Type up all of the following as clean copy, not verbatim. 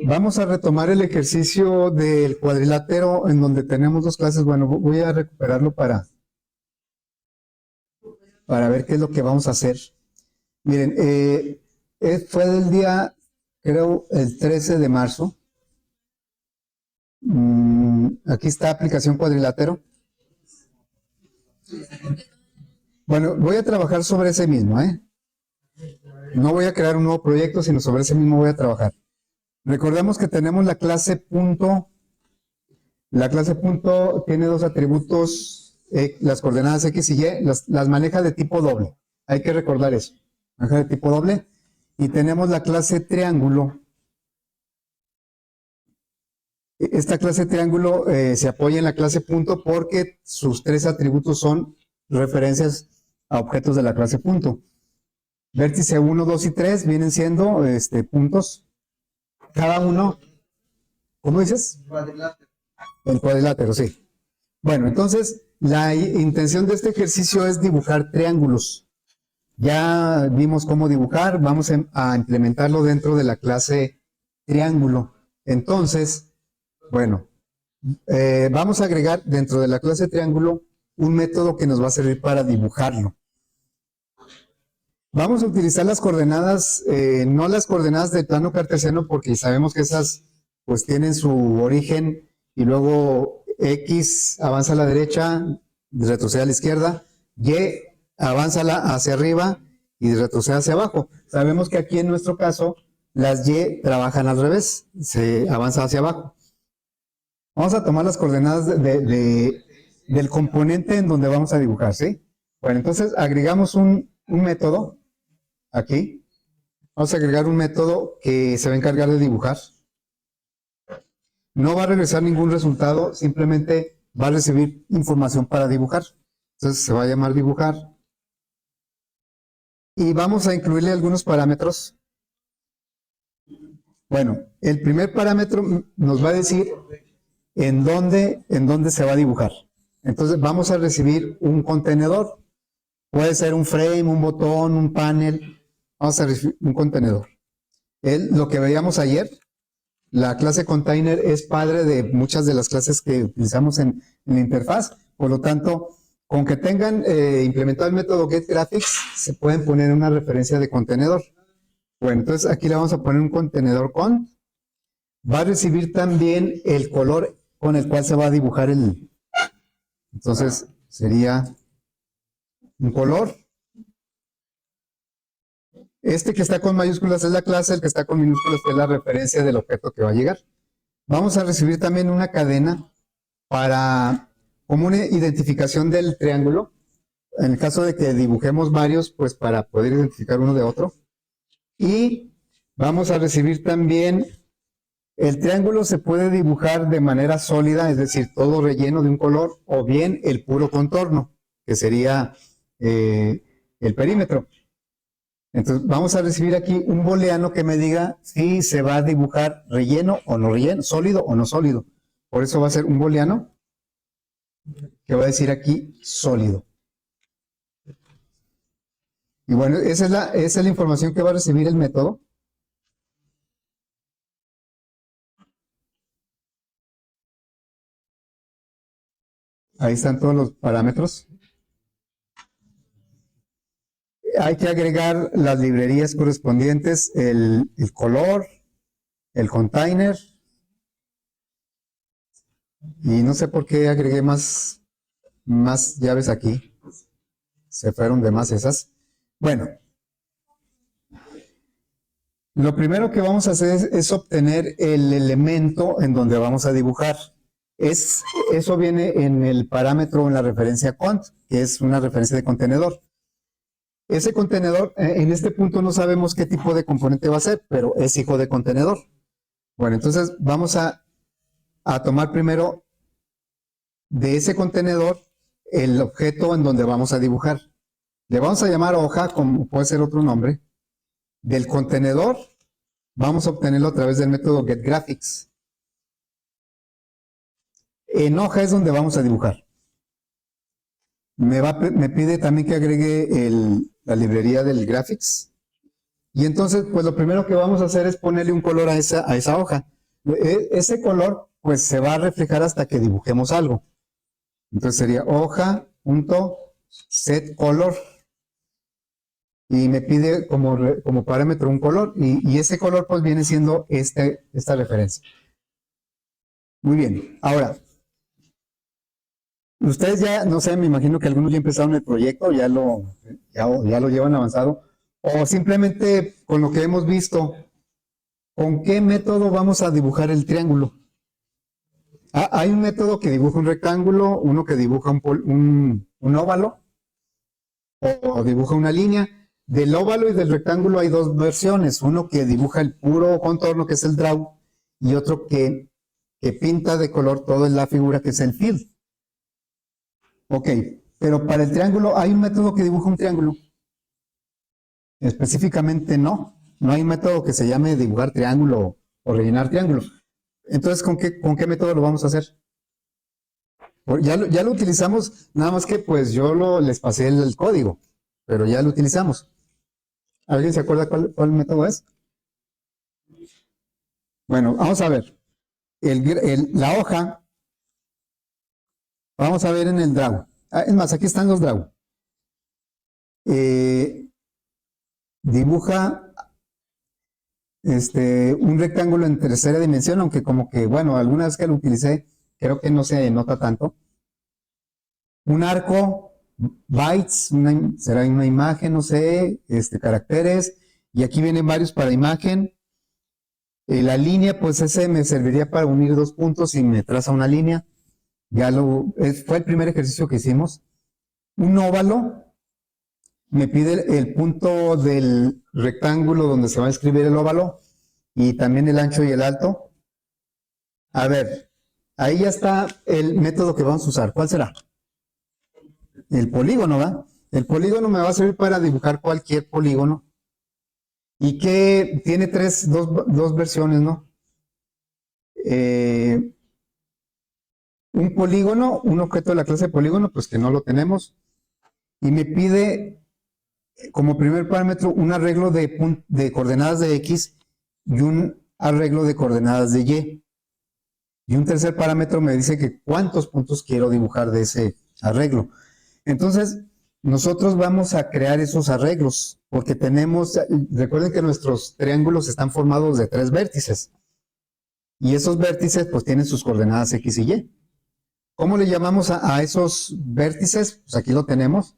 Vamos a retomar el ejercicio del cuadrilátero en donde tenemos dos clases. Bueno, voy a recuperarlo para ver qué es lo que vamos a hacer. Miren, fue del día, creo, el 13 de marzo. Aquí está aplicación cuadrilátero. Bueno, voy a trabajar sobre ese mismo, ¿eh? No voy a crear un nuevo proyecto, sino sobre ese mismo voy a trabajar. Recordemos que tenemos la clase punto. La clase punto tiene dos atributos, las coordenadas X y Y, las maneja de tipo doble. Hay que recordar eso. Maneja de tipo doble. Y tenemos la clase triángulo. Esta clase triángulo se apoya en la clase punto porque sus tres atributos son referencias a objetos de la clase punto. Vértice 1, 2 y 3 vienen siendo puntos. Cada uno, ¿cómo dices? Cuadrilátero. El cuadrilátero, sí. Bueno, entonces la intención de este ejercicio es dibujar triángulos. Ya vimos cómo dibujar, vamos a implementarlo dentro de la clase triángulo. Entonces, bueno, vamos a agregar dentro de la clase triángulo un método que nos va a servir para dibujarlo. Vamos a utilizar las coordenadas, no las coordenadas del plano cartesiano, porque sabemos que esas pues tienen su origen y luego X avanza a la derecha, retrocede a la izquierda, Y avanza hacia arriba y retrocede hacia abajo. Sabemos que aquí en nuestro caso las Y trabajan al revés, se avanza hacia abajo. Vamos a tomar las coordenadas del componente en donde vamos a dibujar, ¿sí? Bueno, entonces agregamos un método. Aquí vamos a agregar un método que se va a encargar de dibujar. No va a regresar ningún resultado, simplemente va a recibir información para dibujar. Entonces se va a llamar dibujar. Y vamos a incluirle algunos parámetros. Bueno, el primer parámetro nos va a decir en dónde se va a dibujar. Entonces vamos a recibir un contenedor. Puede ser un frame, un botón, un panel. Vamos a recibir un contenedor. Lo que veíamos ayer, la clase container es padre de muchas de las clases que utilizamos en la interfaz. Por lo tanto, con que tengan implementado el método getGraphics, se pueden poner una referencia de contenedor. Bueno, entonces aquí le vamos a poner un contenedor con. Va a recibir también el color con el cual se va a dibujar Entonces, sería un color. Este que está con mayúsculas es la clase, el que está con minúsculas es la referencia del objeto que va a llegar. Vamos a recibir también una cadena como una identificación del triángulo. En el caso de que dibujemos varios, pues para poder identificar uno de otro. Y vamos a recibir también, el triángulo se puede dibujar de manera sólida, es decir, todo relleno de un color, o bien el puro contorno, que sería el perímetro. Entonces vamos a recibir aquí un booleano que me diga si se va a dibujar relleno o no relleno, sólido o no sólido. Por eso va a ser un booleano que va a decir aquí sólido. Y bueno, esa es la información que va a recibir el método. Ahí están todos los parámetros. Hay que agregar las librerías correspondientes, el color, el container, y no sé por qué agregué más llaves aquí. Se fueron de más esas. Bueno, lo primero que vamos a hacer es obtener el elemento en donde vamos a dibujar. Eso viene en el parámetro, en la referencia cont, que es una referencia de contenedor. Ese contenedor, en este punto no sabemos qué tipo de componente va a ser, pero es hijo de contenedor. Bueno, entonces vamos a tomar primero de ese contenedor el objeto en donde vamos a dibujar. Le vamos a llamar hoja, como puede ser otro nombre. Del contenedor vamos a obtenerlo a través del método getGraphics. En hoja es donde vamos a dibujar. Me pide también que agregue la librería del graphics. Y entonces, pues lo primero que vamos a hacer es ponerle un color a esa hoja. Ese color, pues se va a reflejar hasta que dibujemos algo. Entonces sería hoja.set color. Y me pide como parámetro un color. Y ese color, pues viene siendo esta referencia. Muy bien. Ahora, ustedes ya, no sé, me imagino que algunos ya empezaron el proyecto, ya lo llevan avanzado. O simplemente con lo que hemos visto, ¿con qué método vamos a dibujar el triángulo? Hay un método que dibuja un rectángulo, uno que dibuja un óvalo o dibuja una línea. Del óvalo y del rectángulo hay dos versiones, uno que dibuja el puro contorno, que es el draw, y otro que pinta de color toda la figura, que es el fill. Ok, pero para el triángulo hay un método que dibuja un triángulo. Específicamente no hay un método que se llame dibujar triángulo o rellenar triángulo. Entonces, ¿con qué método lo vamos a hacer? Ya lo utilizamos, nada más que pues yo les pasé el código, pero ya lo utilizamos. ¿Alguien se acuerda cuál método es? Bueno, vamos a ver. La hoja, vamos a ver en el draw. Es más, aquí están los draw. Dibuja un rectángulo en tercera dimensión, aunque como que, bueno, alguna vez que lo utilicé, creo que no se nota tanto. Un arco, bytes, será una imagen, no sé, caracteres, y aquí vienen varios para imagen. La línea, pues ese me serviría para unir dos puntos y me traza una línea. Fue el primer ejercicio que hicimos. Un óvalo, me pide el punto del rectángulo donde se va a escribir el óvalo y también el ancho y el alto. A ver, ahí ya está el método que vamos a usar. ¿Cuál será? El polígono, ¿va? El polígono me va a servir para dibujar cualquier polígono y que tiene dos versiones, ¿no? Un polígono, un objeto de la clase polígono, pues que no lo tenemos, y me pide como primer parámetro un arreglo de coordenadas de X y un arreglo de coordenadas de Y. Y un tercer parámetro me dice que cuántos puntos quiero dibujar de ese arreglo. Entonces, nosotros vamos a crear esos arreglos, porque recuerden que nuestros triángulos están formados de 3 vértices. Y esos vértices pues tienen sus coordenadas X y Y. ¿Cómo le llamamos a esos vértices? Pues aquí lo tenemos.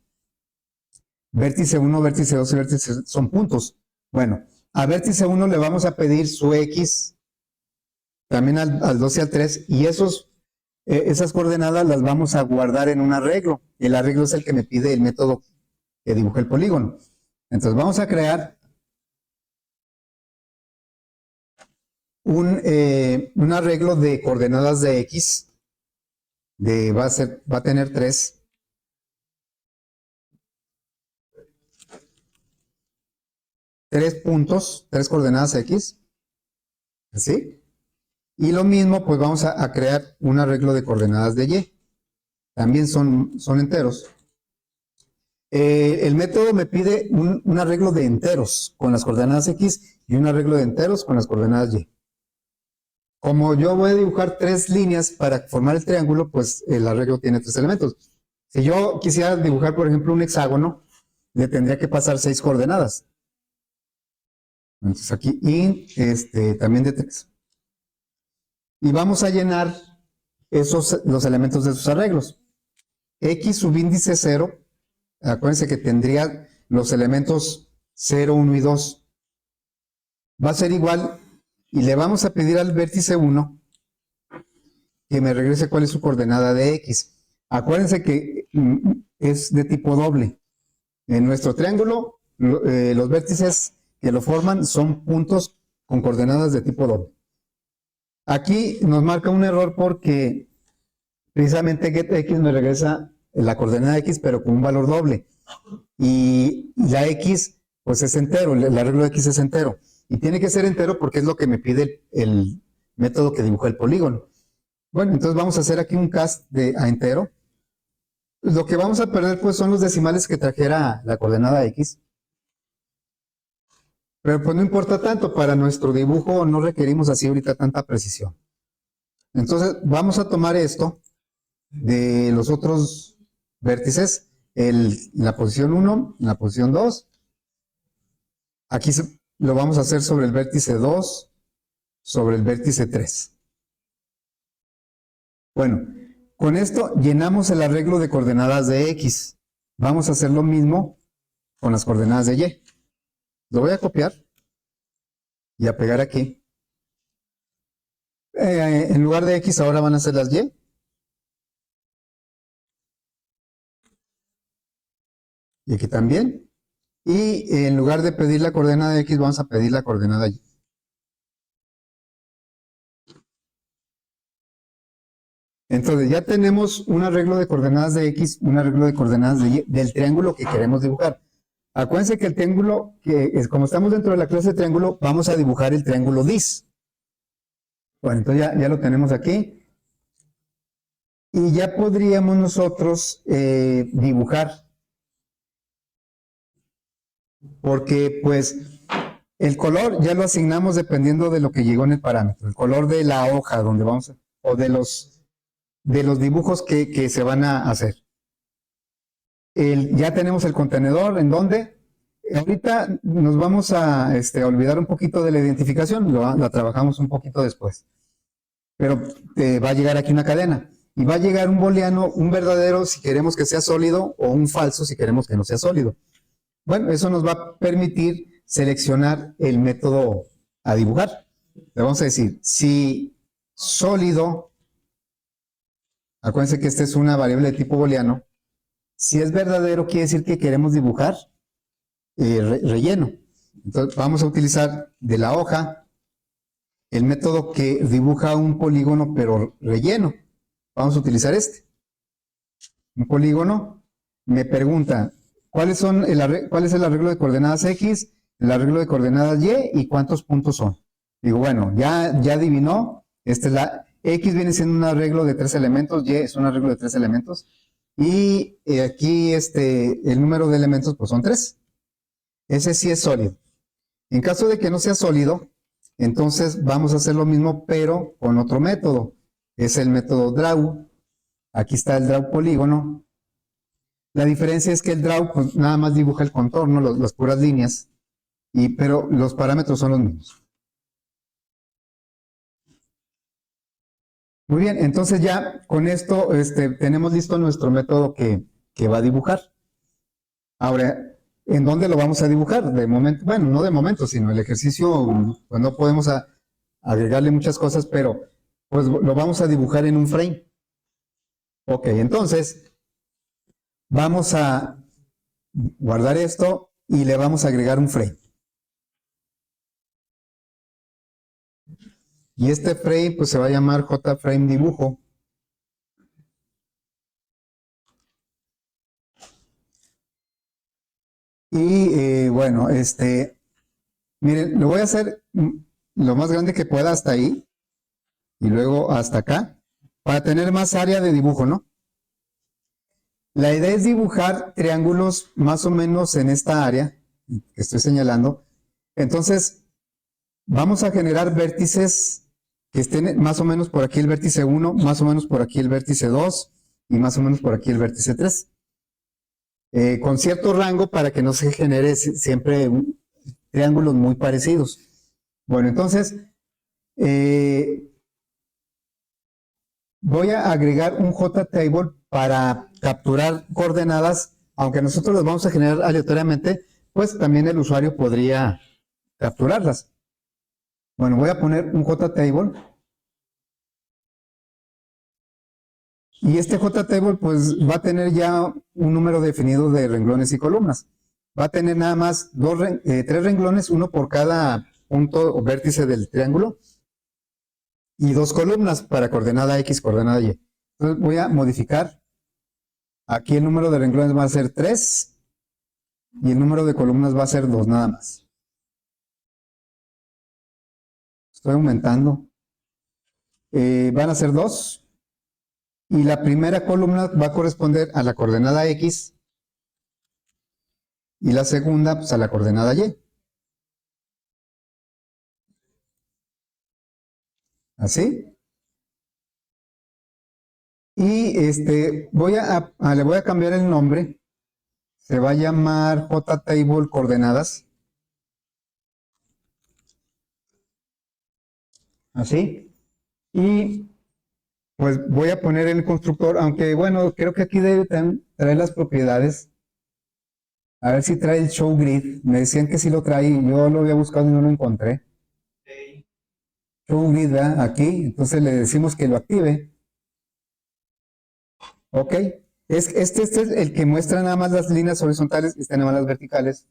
Vértice 1, vértice 2 y vértice son puntos. Bueno, a vértice 1 le vamos a pedir su X, también al 2 y al 3, y esas coordenadas las vamos a guardar en un arreglo. El arreglo es el que me pide el método que dibuja el polígono. Entonces vamos a crear un arreglo de coordenadas de X, va a tener 3 puntos, 3 coordenadas X, ¿así? Y lo mismo, pues vamos a crear un arreglo de coordenadas de Y. También son enteros. El método me pide un arreglo de enteros con las coordenadas X y un arreglo de enteros con las coordenadas Y. Como yo voy a dibujar 3 líneas para formar el triángulo, pues el arreglo tiene 3 elementos. Si yo quisiera dibujar, por ejemplo, un hexágono, le tendría que pasar 6 coordenadas. Entonces aquí, y también de 3. Y vamos a llenar los elementos de esos arreglos. X subíndice 0, acuérdense que tendría los elementos 0, 1 y 2. Va a ser igual, y le vamos a pedir al vértice 1 que me regrese cuál es su coordenada de X. Acuérdense que es de tipo doble. En nuestro triángulo, los vértices que lo forman son puntos con coordenadas de tipo doble. Aquí nos marca un error porque precisamente getX me regresa la coordenada X, pero con un valor doble. Y la X, pues es entero, el arreglo de X es entero. Y tiene que ser entero porque es lo que me pide el método que dibujó el polígono. Bueno, entonces vamos a hacer aquí un cast a entero. Lo que vamos a perder pues son los decimales que trajera la coordenada X. Pero pues no importa tanto, para nuestro dibujo no requerimos así ahorita tanta precisión. Entonces vamos a tomar esto de los otros vértices, la posición 1, la posición 2. Aquí lo vamos a hacer sobre el vértice 2, sobre el vértice 3. Bueno, con esto llenamos el arreglo de coordenadas de X. Vamos a hacer lo mismo con las coordenadas de Y. Lo voy a copiar y a pegar aquí. En lugar de X ahora van a ser las Y. Y aquí también. Y en lugar de pedir la coordenada de X, vamos a pedir la coordenada Y. Entonces ya tenemos un arreglo de coordenadas de X, un arreglo de coordenadas de Y del triángulo que queremos dibujar. Acuérdense que el triángulo, como estamos dentro de la clase de triángulo, vamos a dibujar el triángulo DIS. Bueno, entonces ya lo tenemos aquí. Y ya podríamos nosotros dibujar. Porque pues el color ya lo asignamos dependiendo de lo que llegó en el parámetro. El color de la hoja donde vamos o de los dibujos que se van a hacer. Ya tenemos el contenedor, ¿en dónde? Ahorita nos vamos a olvidar un poquito de la identificación, la trabajamos un poquito después. Pero va a llegar aquí una cadena. Y va a llegar un booleano, un verdadero si queremos que sea sólido, o un falso si queremos que no sea sólido. Bueno, eso nos va a permitir seleccionar el método a dibujar. Le vamos a decir, si sólido, acuérdense que esta es una variable de tipo booleano, si es verdadero quiere decir que queremos dibujar relleno. Entonces vamos a utilizar de la hoja el método que dibuja un polígono pero relleno. Vamos a utilizar este. Un polígono me pregunta cuál es el arreglo de coordenadas X, el arreglo de coordenadas Y y cuántos puntos son. Digo, bueno, ya adivinó. X viene siendo un arreglo de 3 elementos, Y es un arreglo de 3 elementos. Y aquí el número de elementos pues son 3. Ese sí es sólido. En caso de que no sea sólido, entonces vamos a hacer lo mismo pero con otro método. Es el método draw. Aquí está el draw polígono. La diferencia es que el draw pues, nada más dibuja el contorno, las puras líneas, pero los parámetros son los mismos. Muy bien, entonces ya con esto tenemos listo nuestro método que va a dibujar. Ahora, ¿en dónde lo vamos a dibujar? De momento, bueno, no de momento, sino el ejercicio, pues no podemos agregarle muchas cosas, pero pues lo vamos a dibujar en un frame. Ok, entonces vamos a guardar esto y le vamos a agregar un frame. Y este frame pues se va a llamar JFrame dibujo. Y bueno, miren, lo voy a hacer lo más grande que pueda hasta ahí. Y luego hasta acá. Para tener más área de dibujo, ¿no? La idea es dibujar triángulos más o menos en esta área que estoy señalando. Entonces, vamos a generar vértices que estén más o menos por aquí el vértice 1, más o menos por aquí el vértice 2 y más o menos por aquí el vértice 3. Con cierto rango para que no se genere siempre triángulos muy parecidos. Bueno, entonces, voy a agregar un JTable para capturar coordenadas, aunque nosotros las vamos a generar aleatoriamente, pues también el usuario podría capturarlas. Bueno, voy a poner un JTable. Y este JTable pues va a tener ya un número definido de renglones y columnas. Va a tener nada más 3 renglones, uno por cada punto o vértice del triángulo, y 2 columnas para coordenada X, coordenada Y. Entonces voy a modificar. Aquí el número de renglones va a ser 3 y el número de columnas va a ser 2 nada más. Estoy aumentando. Van a ser 2. Y la primera columna va a corresponder a la coordenada X y la segunda pues, a la coordenada Y. así. Y le voy a cambiar el nombre. Se va a llamar JTable coordenadas. Así. Y pues voy a poner el constructor, aunque bueno, creo que aquí debe traer las propiedades. A ver si trae el show grid. Me decían que sí lo trae. Yo lo había buscado y no lo encontré. Show grid, ¿verdad? Aquí. Entonces le decimos que lo active. Ok. Este es el que muestra nada más las líneas horizontales y nada más las verticales.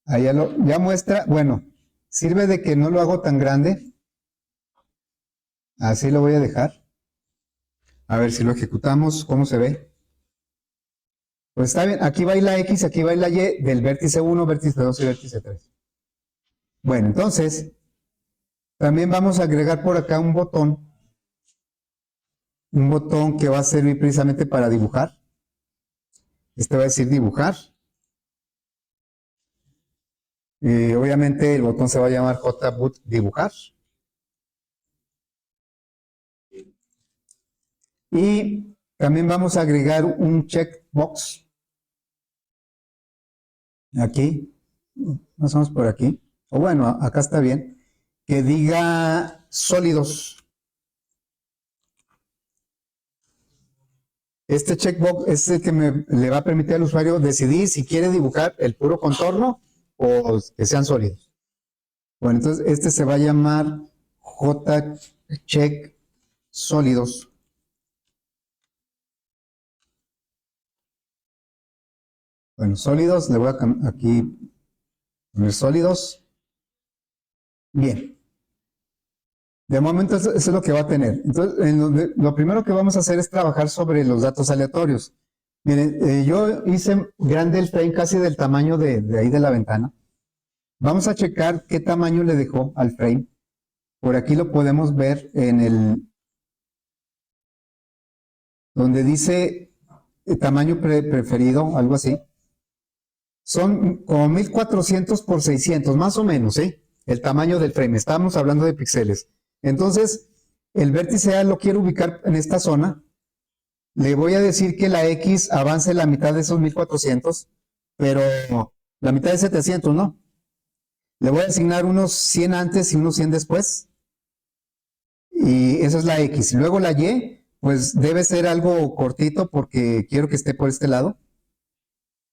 Ahí ya muestra. Bueno, sirve de que no lo hago tan grande. Así lo voy a dejar. A ver si lo ejecutamos, ¿cómo se ve? Pues está bien, aquí va la X, aquí va la Y del vértice 1, vértice 2 y vértice 3. Bueno, entonces, también vamos a agregar por acá un botón que va a servir precisamente para dibujar. Este va a decir dibujar. Obviamente el botón se va a llamar JBoot dibujar. Y también vamos a agregar un checkbox. Aquí, más o menos por aquí. O bueno, acá está bien. Que diga sólidos. Este checkbox es el que le va a permitir al usuario decidir si quiere dibujar el puro contorno o que sean sólidos. Bueno, entonces este se va a llamar JCheck sólidos. Bueno, sólidos, le voy a aquí poner sólidos. Bien. De momento eso es lo que va a tener. Entonces, lo primero que vamos a hacer es trabajar sobre los datos aleatorios. Miren, yo hice grande el frame casi del tamaño de ahí de la ventana. Vamos a checar qué tamaño le dejó al frame. Por aquí lo podemos ver en donde dice tamaño preferido, algo así. Son como 1400 por 600, más o menos, ¿eh? El tamaño del frame. Estamos hablando de píxeles. Entonces, el vértice A lo quiero ubicar en esta zona. Le voy a decir que la X avance la mitad de esos 1400, pero la mitad de 700, ¿no? Le voy a asignar unos 100 antes y unos 100 después. Y esa es la X. Luego la Y, pues debe ser algo cortito porque quiero que esté por este lado.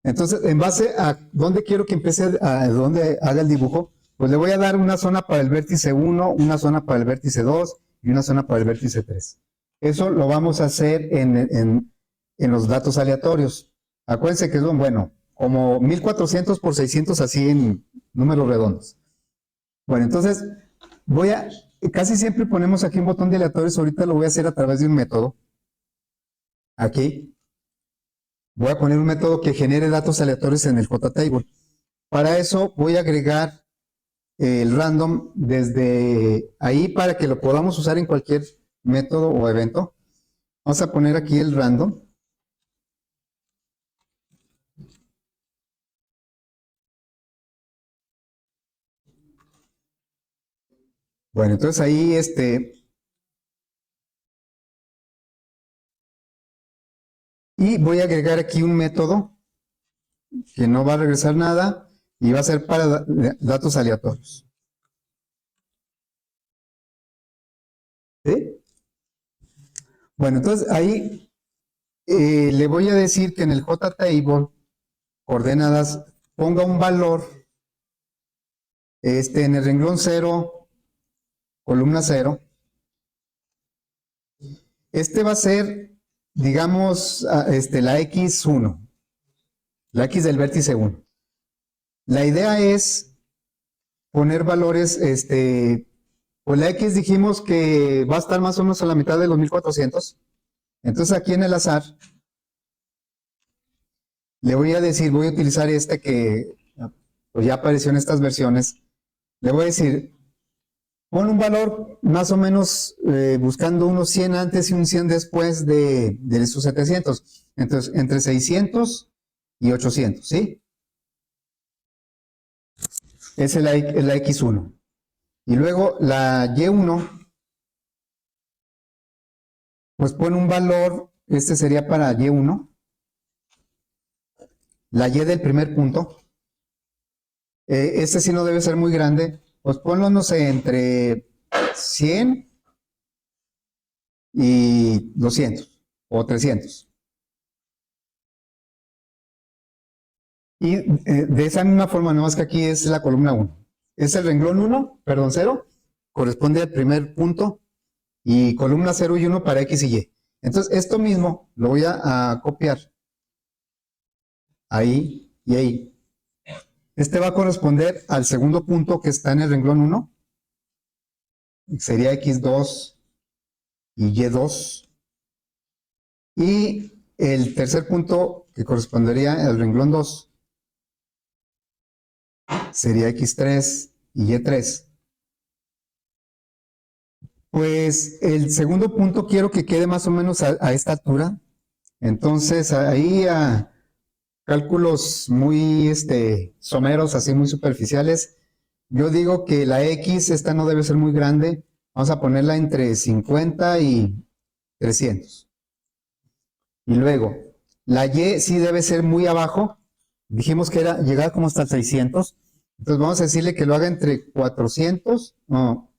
Entonces, en base a dónde quiero que empiece, a dónde haga el dibujo, pues le voy a dar una zona para el vértice 1, una zona para el vértice 2 y una zona para el vértice 3. Eso lo vamos a hacer en los datos aleatorios. Acuérdense que es bueno, como 1400 por 600 así en números redondos. Bueno, entonces casi siempre ponemos aquí un botón de aleatorios, ahorita lo voy a hacer a través de un método. Aquí. Voy a poner un método que genere datos aleatorios en el JTable. Para eso voy a agregar el random desde ahí para que lo podamos usar en cualquier método o evento. Vamos a poner aquí el random. Bueno, entonces ahí y voy a agregar aquí un método que no va a regresar nada y va a ser para datos aleatorios. ¿Sí? Bueno, entonces ahí le voy a decir que en el JTable coordenadas ponga un valor en el renglón 0, columna 0. Este va a ser, digamos, la X1, la X del vértice 1. La idea es poner valores, pues la X dijimos que va a estar más o menos a la mitad de los 1400. Entonces aquí en el azar, le voy a decir, voy a utilizar que pues ya apareció en estas versiones. Le voy a decir, pon un valor más o menos buscando unos 100 antes y un 100 después de esos 700. Entonces, entre 600 y 800, ¿sí? Esa es la X1. Y luego la Y1, pues pone un valor, este sería para Y1, la Y del primer punto, este sí no debe ser muy grande, pues ponlo, no sé, entre 100 y 200 o 300. Y de esa misma forma, no más que aquí es la columna 1. Es el renglón 1, perdón, 0, corresponde al primer punto, y columna 0 y 1 para X y Y. Entonces, esto mismo lo voy a copiar ahí y ahí. Este va a corresponder al segundo punto que está en el renglón 1. Sería X2 y Y2. Y el tercer punto que correspondería al renglón 2 sería X3 y Y3. Pues el segundo punto quiero que quede más o menos a esta altura. Entonces ahí a cálculos muy someros, así muy superficiales, yo digo que la X, esta no debe ser muy grande. Vamos a ponerla entre 50 y 300. Y luego, la Y sí debe ser muy abajo. Dijimos que era llegar como hasta 600. Entonces vamos a decirle que lo haga entre 400, no,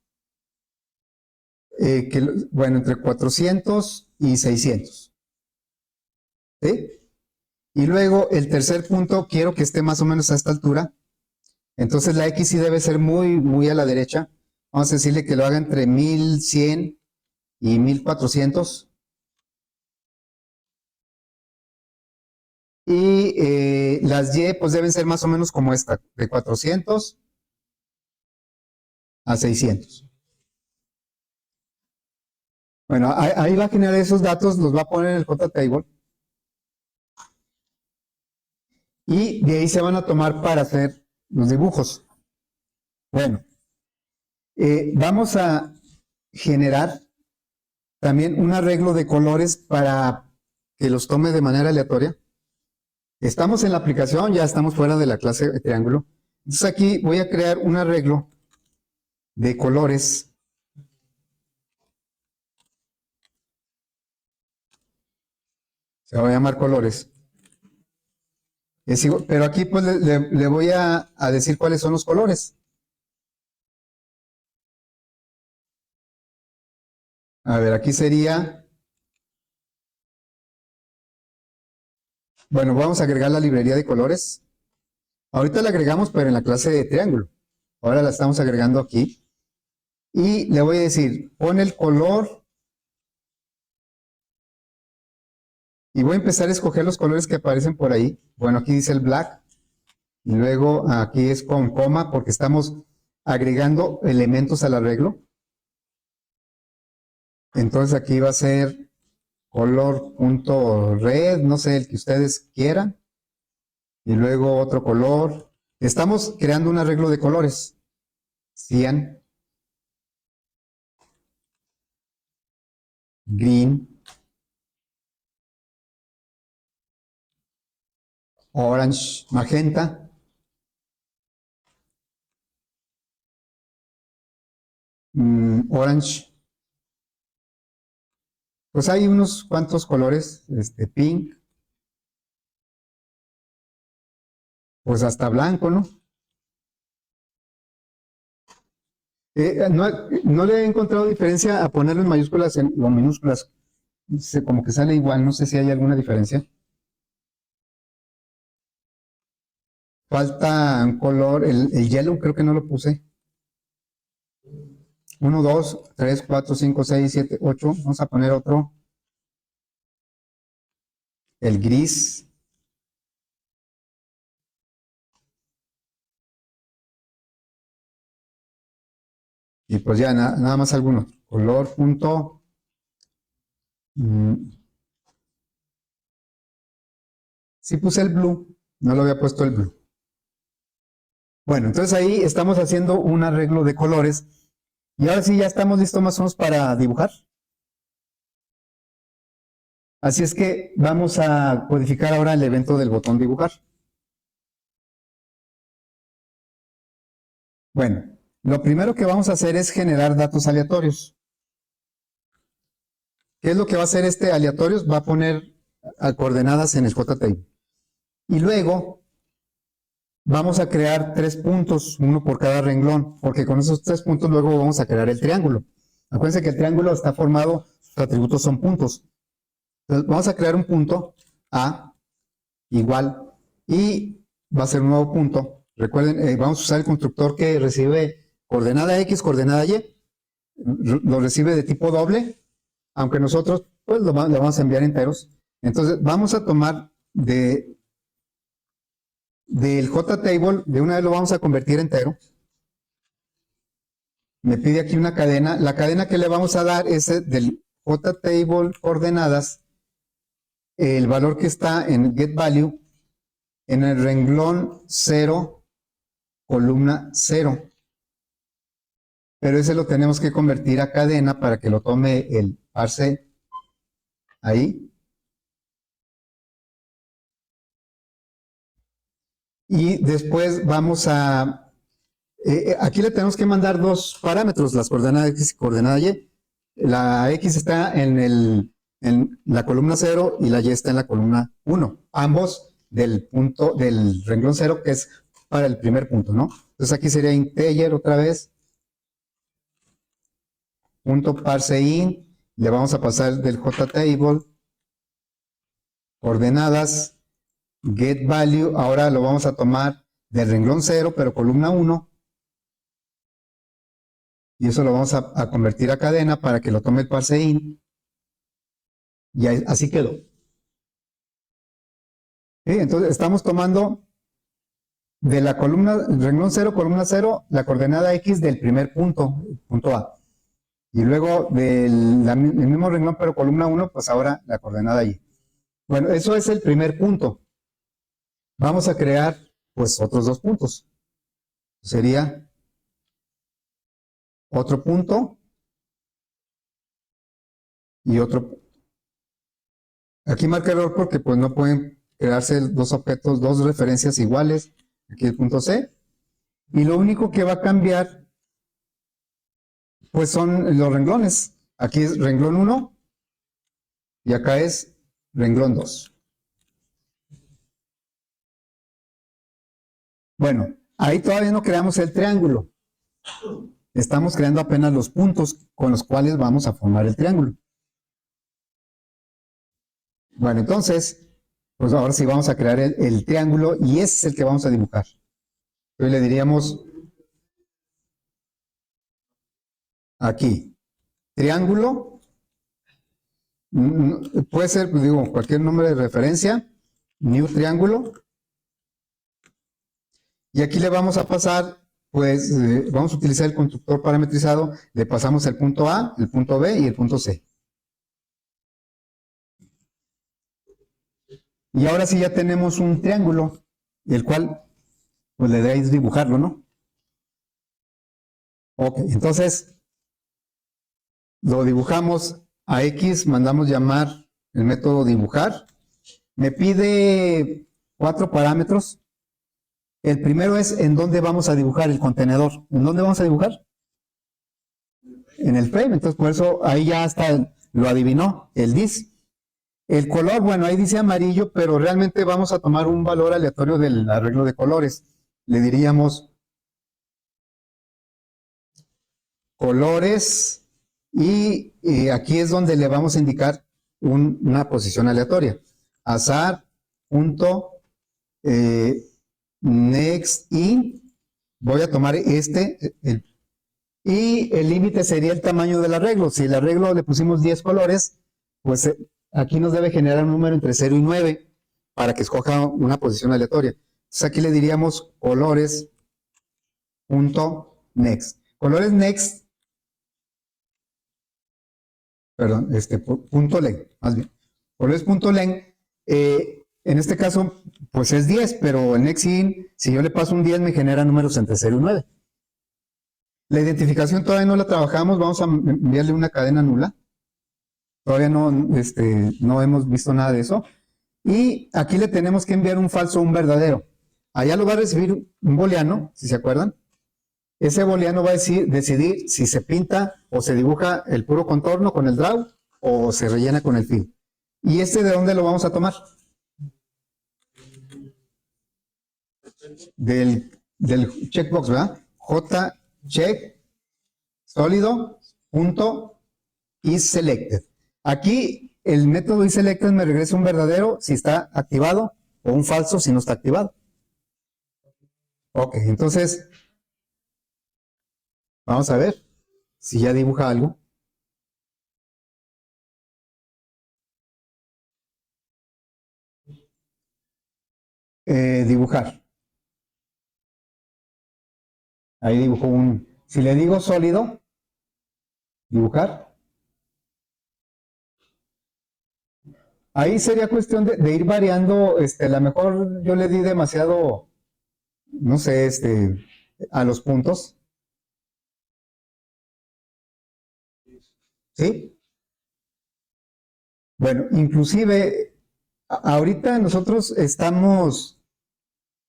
bueno, entre 400 y 600. ¿Sí? Y luego el tercer punto quiero que esté más o menos a esta altura. Entonces la X sí debe ser muy, muy a la derecha. Vamos a decirle que lo haga entre 1100 y 1400. Y las Y pues deben ser más o menos como esta, de 400 a 600. Bueno, ahí va a generar esos datos, los va a poner en el JTable. Y de ahí se van a tomar para hacer los dibujos. Bueno, vamos a generar también un arreglo de colores para que los tome de manera aleatoria. Estamos en la aplicación, ya estamos fuera de la clase de triángulo. Entonces aquí voy a crear un arreglo de colores. Se va a llamar colores. Pero aquí pues le voy a decir cuáles son los colores. A ver, aquí sería... Bueno, vamos a agregar la librería de colores. Ahorita la agregamos, pero en la clase de triángulo. Ahora la estamos agregando aquí. Y le voy a decir, pon el color. Y voy a empezar a escoger los colores que aparecen por ahí. Bueno, aquí dice el black. Y luego aquí es con coma porque estamos agregando elementos al arreglo. Entonces aquí va a ser color.red, no sé, el que ustedes quieran. Y luego otro color. Estamos creando un arreglo de colores. Cyan, green, orange, magenta, orange. Pues hay unos cuantos colores, pink, pues hasta blanco, ¿no? No le he encontrado diferencia a ponerlo en mayúsculas o minúsculas. Como que sale igual, no sé si hay alguna diferencia. Falta un color, el yellow creo que no lo puse. 1, 2, 3, 4, 5, 6, 7, 8. Vamos a poner otro. El gris. Y pues ya, nada más algunos. Color, punto. Sí puse el blue, no lo había puesto el blue. Bueno, entonces ahí estamos haciendo un arreglo de colores. Y ahora sí ya estamos listos más o menos para dibujar. Así es que vamos a codificar ahora el evento del botón dibujar. Bueno, Lo primero que vamos a hacer es generar datos aleatorios. ¿Qué es lo que va a hacer este aleatorios? Va a poner coordenadas en el JTable. Y luego vamos a crear 3 puntos, uno por cada renglón, porque con esos 3 puntos luego vamos a crear el triángulo. Acuérdense que el triángulo está formado, sus atributos son puntos. Entonces vamos a crear un punto A igual y va a ser un nuevo punto. Recuerden, vamos a usar el constructor que recibe coordenada X, coordenada Y. Lo recibe de tipo doble, aunque nosotros pues lo vamos a enviar enteros. Entonces vamos a tomar del JTable, de una vez lo vamos a convertir entero. Me pide aquí una cadena. La cadena que le vamos a dar es del JTable coordenadas, el valor que está en getValue en el renglón 0, columna 0. Pero ese lo tenemos que convertir a cadena para que lo tome el parse ahí. Y después vamos a... aquí le tenemos que mandar 2 parámetros, las coordenadas X y coordenada Y. La X está en la columna 0 y la Y está en la columna 1. Ambos del renglón 0, que es para el primer punto, ¿no? Entonces aquí sería integer otra vez. Punto parseInt. Le vamos a pasar del JTable. Coordenadas. GetValue, ahora lo vamos a tomar del renglón 0, pero columna 1. Y eso lo vamos a convertir a cadena para que lo tome el parseInt. Y así quedó. Entonces estamos tomando de la columna, renglón 0, columna 0, la coordenada X del primer punto, punto A. Y luego del mismo renglón, pero columna 1, pues ahora la coordenada Y. Bueno, eso es el primer punto. Vamos a crear, pues, otros 2 puntos. Sería otro punto y otro punto. Aquí marca error porque, pues, no pueden crearse 2 objetos, 2 referencias iguales. Aquí el punto C. Y lo único que va a cambiar, pues, son los renglones. Aquí es renglón 1 y acá es renglón 2. Bueno, ahí todavía no creamos el triángulo. Estamos creando apenas los puntos con los cuales vamos a formar el triángulo. Bueno, entonces, pues ahora sí vamos a crear el triángulo y ese es el que vamos a dibujar. Entonces le diríamos aquí, triángulo, puede ser, pues digo, cualquier nombre de referencia, new triángulo. Y aquí le vamos a pasar, pues, vamos a utilizar el constructor parametrizado, le pasamos el punto A, el punto B y el punto C. Y ahora sí ya tenemos un triángulo, el cual, pues, le debéis dibujarlo, ¿no? Ok, entonces, lo dibujamos a X, mandamos llamar el método dibujar. Me pide 4 parámetros. El primero es en dónde vamos a dibujar el contenedor. ¿En dónde vamos a dibujar? En el frame. Entonces, por eso ahí ya hasta lo adivinó, el dis. El color, bueno, ahí dice amarillo, pero realmente vamos a tomar un valor aleatorio del arreglo de colores. Le diríamos colores y aquí es donde le vamos a indicar una posición aleatoria. Azar, punto, next y voy a tomar y el límite sería el tamaño del arreglo. Si el arreglo le pusimos 10 colores, pues aquí nos debe generar un número entre 0 y 9 para que escoja una posición aleatoria. Entonces aquí le diríamos colores punto next. Colores next, perdón, punto len, más bien. Colores punto len, en este caso, pues es 10, pero el next in, si yo le paso un 10, me genera números entre 0 y 9. La identificación todavía no la trabajamos, vamos a enviarle una cadena nula. Todavía no hemos visto nada de eso. Y aquí le tenemos que enviar un falso o un verdadero. Allá lo va a recibir un booleano, si se acuerdan. ese booleano va a decidir si se pinta o se dibuja el puro contorno con el draw o se rellena con el fill. ¿Y este de dónde lo vamos a tomar? Del checkbox, ¿verdad? Check sólido punto isSelected. Aquí el método isSelected me regresa un verdadero si está activado o un falso si no está activado. Ok, entonces vamos a ver si ya dibuja algo. Dibujar. Ahí dibujó un... Si le digo sólido, dibujar. Ahí sería cuestión de ir variando, a lo mejor yo le di demasiado, no sé, a los puntos. ¿Sí? Bueno, inclusive, ahorita nosotros estamos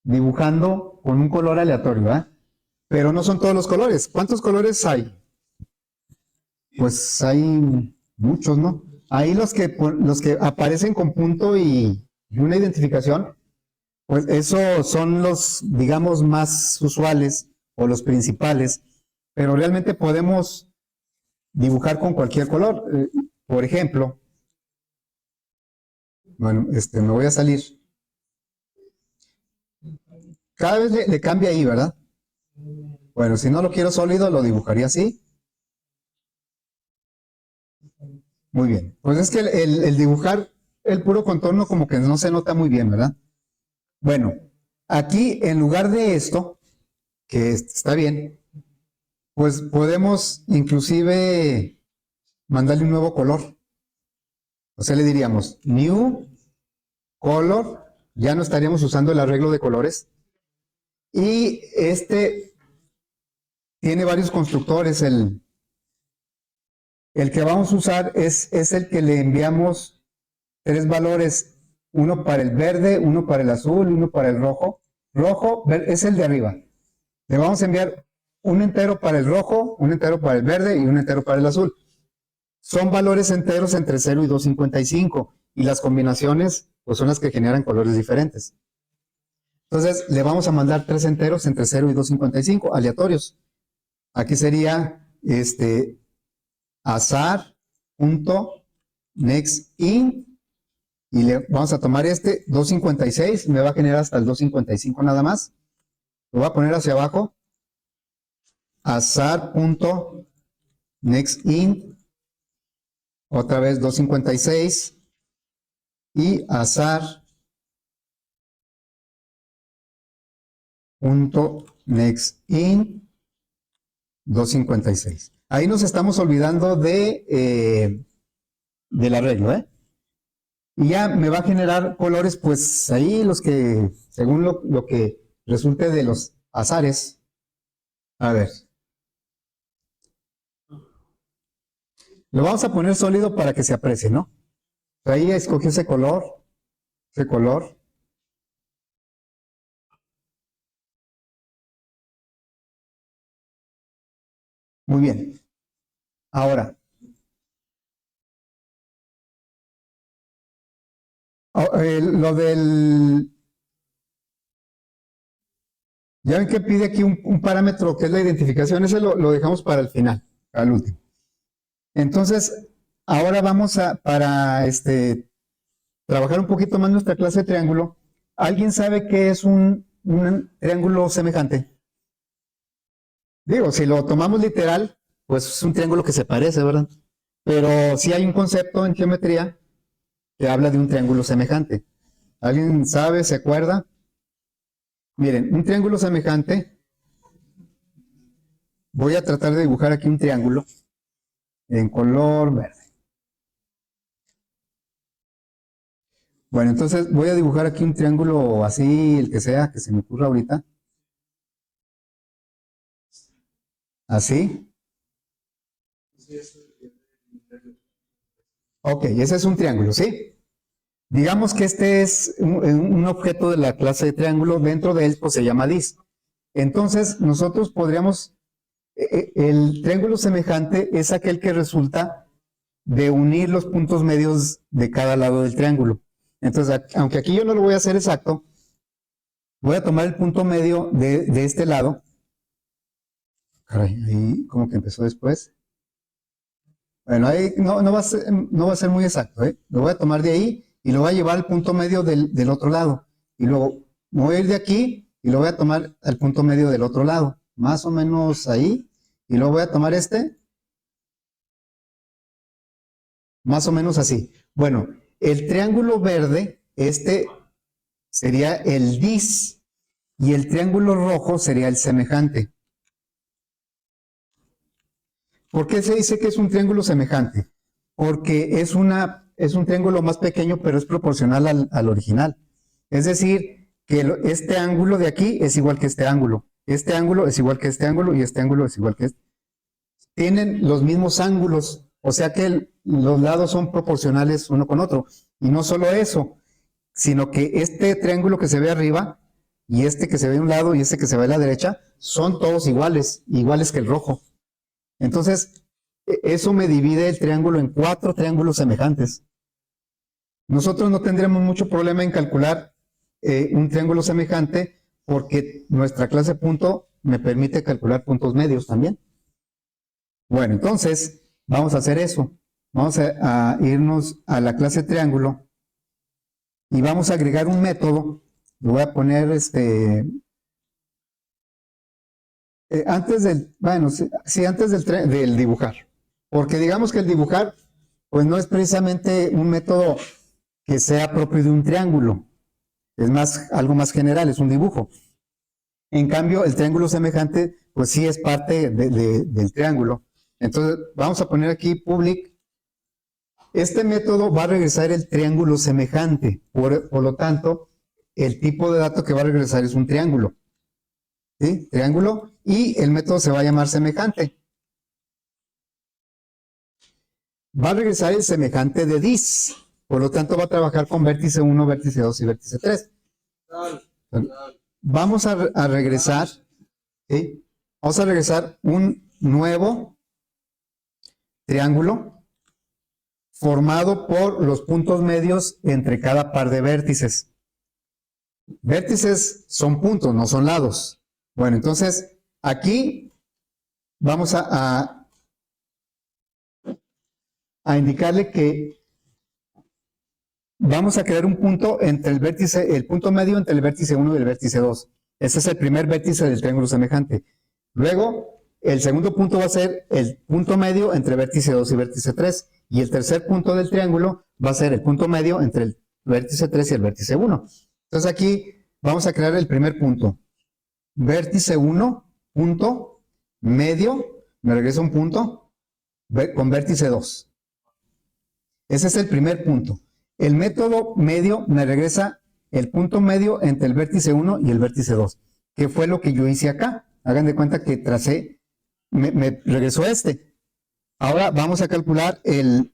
dibujando con un color aleatorio, ¿verdad? Pero no son todos los colores. ¿Cuántos colores hay? Pues hay muchos, ¿no? Ahí los que aparecen con punto y una identificación, pues esos son los, digamos, más usuales o los principales, pero realmente podemos dibujar con cualquier color. Por ejemplo, bueno, me voy a salir. Cada vez le cambia ahí, ¿verdad? Bueno, si no lo quiero sólido, lo dibujaría así. Muy bien. Pues es que el dibujar el puro contorno como que no se nota muy bien, ¿verdad? Bueno, aquí en lugar de esto, que está bien, pues podemos inclusive mandarle un nuevo color. O sea, le diríamos new color, ya no estaríamos usando el arreglo de colores. Y tiene varios constructores. El que vamos a usar es el que le enviamos 3 valores, uno para el verde, uno para el azul, uno para el rojo. Rojo es el de arriba. Le vamos a enviar un entero para el rojo, un entero para el verde y un entero para el azul. Son valores enteros entre 0 y 255 y las combinaciones pues son las que generan colores diferentes. Entonces le vamos a mandar 3 enteros entre 0 y 255 aleatorios. Aquí sería azar.nextInt y le vamos a tomar 256, me va a generar hasta el 255 nada más. Lo voy a poner hacia abajo. Azar.nextInt, otra vez 256 y azar.nextInt 256. Ahí nos estamos olvidando del arreglo, ¿eh? Y ya me va a generar colores, pues ahí los que, según lo que resulte de los azares. A ver. Lo vamos a poner sólido para que se aprecie, ¿no? Ahí escogí ese color, ese color. Muy bien. Ahora, lo del... Ya ven que pide aquí un parámetro que es la identificación, ese lo dejamos para el final, al último. Entonces, ahora vamos para trabajar un poquito más nuestra clase de triángulo. ¿Alguien sabe qué es un triángulo semejante? Digo, si lo tomamos literal, pues es un triángulo que se parece, ¿verdad? Pero sí hay un concepto en geometría que habla de un triángulo semejante. ¿Alguien sabe, se acuerda? Miren, un triángulo semejante, voy a tratar de dibujar aquí un triángulo en color verde. Bueno, entonces voy a dibujar aquí un triángulo así, el que sea, que se me ocurra ahorita. Así. Ok, ese es un triángulo, ¿sí? Digamos que este es un objeto de la clase de triángulo, dentro de él pues se llama dis. Entonces nosotros podríamos El triángulo semejante es aquel que resulta de unir los puntos medios de cada lado del triángulo. Entonces, aunque aquí yo no lo voy a hacer exacto, voy a tomar el punto medio de este lado. Caray, ahí como que empezó después. Bueno, ahí no va a ser muy exacto, ¿eh? Lo voy a tomar de ahí y lo voy a llevar al punto medio del otro lado. Y luego me voy a ir de aquí y lo voy a tomar al punto medio del otro lado. Más o menos ahí. Y luego voy a tomar este. Más o menos así. Bueno, el triángulo verde, este sería el dis. Y el triángulo rojo sería el semejante. ¿Por qué se dice que es un triángulo semejante? Porque es un triángulo más pequeño, pero es proporcional al original. Es decir, que este ángulo de aquí es igual que este ángulo es igual que este ángulo y este ángulo es igual que este. Tienen los mismos ángulos, o sea que los lados son proporcionales uno con otro. Y no solo eso, sino que este triángulo que se ve arriba y este que se ve a un lado y este que se ve a la derecha son todos iguales, iguales que el rojo. Entonces, eso me divide el triángulo en 4 triángulos semejantes. Nosotros no tendremos mucho problema en calcular un triángulo semejante porque nuestra clase punto me permite calcular puntos medios también. Bueno, entonces vamos a hacer eso. Vamos a irnos a la clase triángulo y vamos a agregar un método. Lo voy a poner antes del dibujar. Porque digamos que el dibujar, pues no es precisamente un método que sea propio de un triángulo. Es más, algo más general, es un dibujo. En cambio, el triángulo semejante, pues sí es parte del triángulo. Entonces, vamos a poner aquí public. Este método va a regresar el triángulo semejante. Por lo tanto, el tipo de dato que va a regresar es un triángulo. ¿Sí? Triángulo. Y el método se va a llamar semejante. Va a regresar el semejante de dis. Por lo tanto, va a trabajar con vértice 1, vértice 2 y vértice 3. Vamos a regresar, ¿sí? Vamos a regresar un nuevo triángulo formado por los puntos medios entre cada par de vértices. Vértices son puntos, no son lados. Bueno, entonces aquí vamos a indicarle que vamos a crear un punto entre el punto medio entre el vértice 1 y el vértice 2. Ese es el primer vértice del triángulo semejante. Luego, el segundo punto va a ser el punto medio entre vértice 2 y vértice 3. Y el tercer punto del triángulo va a ser el punto medio entre el vértice 3 y el vértice 1. Entonces aquí vamos a crear el primer punto. Vértice 1, punto, medio, me regresa un punto, con vértice 2. Ese es el primer punto. El método medio me regresa el punto medio entre el vértice 1 y el vértice 2, que fue lo que yo hice acá. Hagan de cuenta que tracé, me regresó este. Ahora vamos a calcular el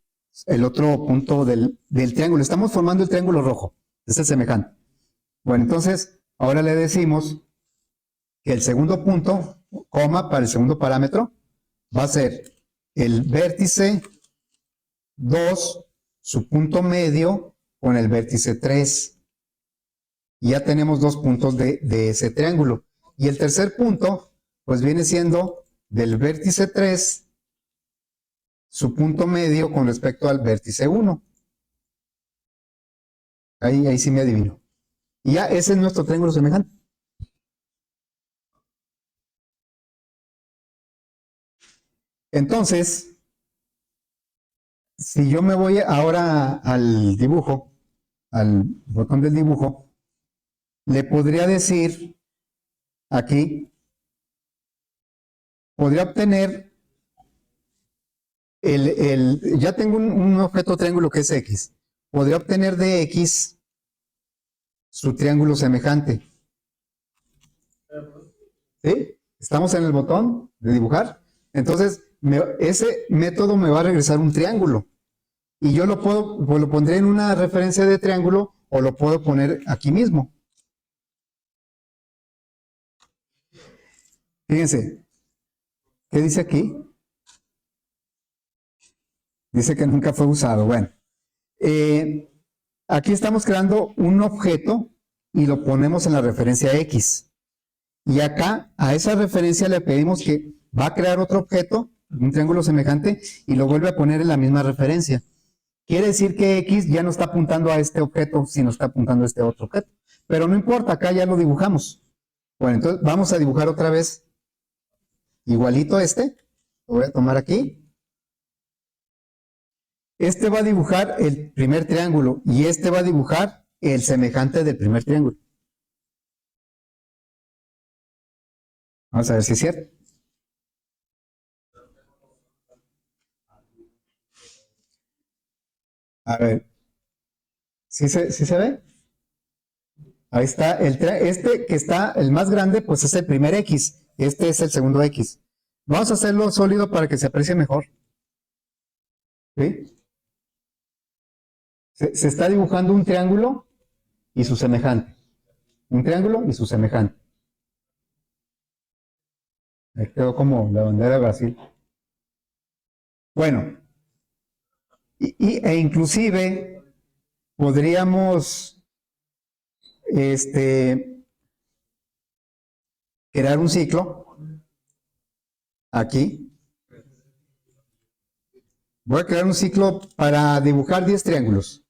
otro punto del triángulo. Estamos formando el triángulo rojo, es el semejante. Bueno, entonces, ahora le decimos que el segundo punto, coma, para el segundo parámetro, va a ser el vértice 2, su punto medio, con el vértice 3. Y ya tenemos 2 puntos de ese triángulo. Y el tercer punto, pues viene siendo del vértice 3, su punto medio con respecto al vértice 1. Ahí sí me adivino. Y ya ese es nuestro triángulo semejante. Entonces, si yo me voy ahora al dibujo, al botón del dibujo, le podría decir aquí, podría obtener ya tengo un objeto triángulo que es X. Podría obtener de X su triángulo semejante. ¿Sí? Estamos en el botón de dibujar. Entonces, ese método me va a regresar un triángulo. Y yo lo pondré en una referencia de triángulo o lo puedo poner aquí mismo. Fíjense ¿Qué dice aquí? Dice que nunca fue usado. Bueno, aquí estamos creando un objeto y lo ponemos en la referencia X. Y acá, a esa referencia le pedimos que va a crear otro objeto, un triángulo semejante, y lo vuelve a poner en la misma referencia. Quiere decir que X ya no está apuntando a este objeto, sino está apuntando a este otro objeto. Pero no importa, acá ya lo dibujamos. Bueno, entonces vamos a dibujar otra vez igualito este. Lo voy a tomar aquí. Este va a dibujar el primer triángulo y este va a dibujar el semejante del primer triángulo. Vamos a ver si es cierto. A ver, ¿sí se ve? Ahí está, este que está el más grande, pues es el primer X, este es el segundo X. Vamos a hacerlo sólido para que se aprecie mejor. ¿Sí? Se está dibujando un triángulo y su semejante. Un triángulo y su semejante. Ahí quedó como la bandera de Brasil. Bueno, e inclusive podríamos crear un ciclo aquí. Voy a crear un ciclo para dibujar 10 triángulos.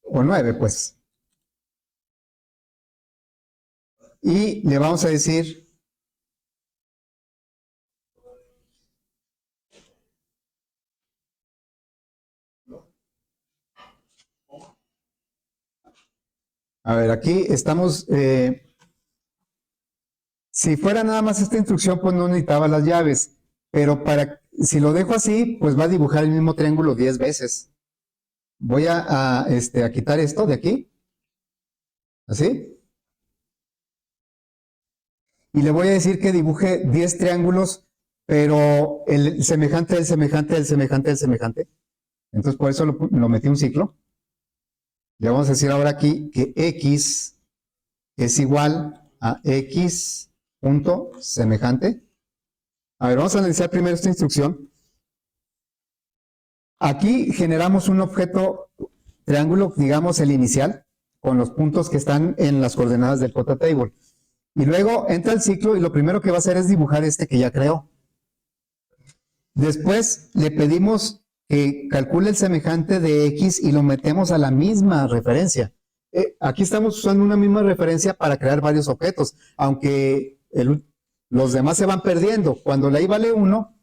O 9, pues. Y le vamos a decir a ver, aquí estamos, si fuera nada más esta instrucción, pues no necesitaba las llaves, pero si lo dejo así, pues va a dibujar el mismo triángulo 10 veces. Voy a quitar esto de aquí, así, y le voy a decir que dibuje 10 triángulos, pero el semejante, el semejante, el semejante, el semejante. Entonces por eso lo metí un ciclo. Le vamos a decir ahora aquí que X es igual a X punto semejante. A ver, vamos a analizar primero esta instrucción. Aquí generamos un objeto triángulo, digamos el inicial, con los puntos que están en las coordenadas del J table. Y luego entra el ciclo y lo primero que va a hacer es dibujar este que ya creó. Después le pedimos que calcule el semejante de X y lo metemos a la misma referencia. Aquí estamos usando una misma referencia para crear varios objetos, aunque los demás se van perdiendo. Cuando la I vale 1,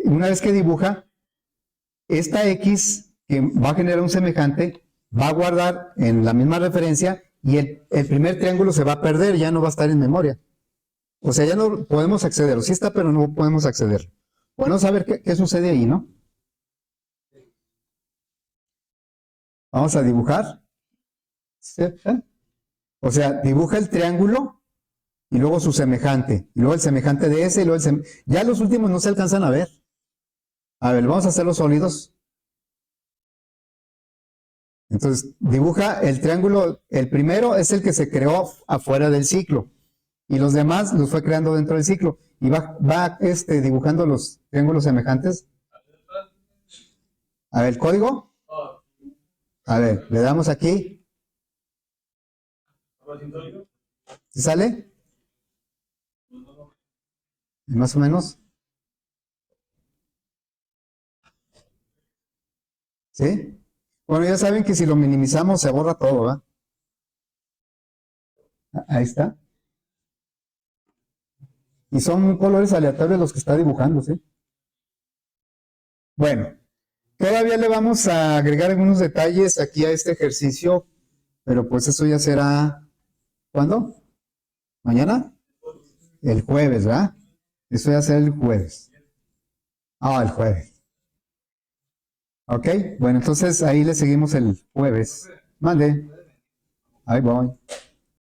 una vez que dibuja, esta X que va a generar un semejante, va a guardar en la misma referencia y el primer triángulo se va a perder, ya no va a estar en memoria. O sea, ya no podemos acceder, sí está, pero no podemos acceder. Bueno, vamos a ver qué sucede ahí, ¿no? Vamos a dibujar. O sea, dibuja el triángulo y luego su semejante, y luego el semejante de ese, y luego ya los últimos no se alcanzan a ver. A ver, vamos a hacer los sólidos. Entonces, dibuja el triángulo, el primero es el que se creó afuera del ciclo, y los demás los fue creando dentro del ciclo, y va dibujando los triángulos semejantes. A ver, el código. A ver, le damos aquí. ¿Sí sale? Más o menos. ¿Sí? Bueno, ya saben que si lo minimizamos se borra todo, ¿verdad? Ahí está. Y son colores aleatorios los que está dibujando, ¿sí? Bueno, todavía le vamos a agregar algunos detalles aquí a este ejercicio, pero pues eso ya será, ¿cuándo? ¿Mañana? El jueves, ¿verdad? Eso ya será el jueves. Ah, el jueves. Ok, bueno, entonces ahí le seguimos el jueves. Mande. Ahí voy.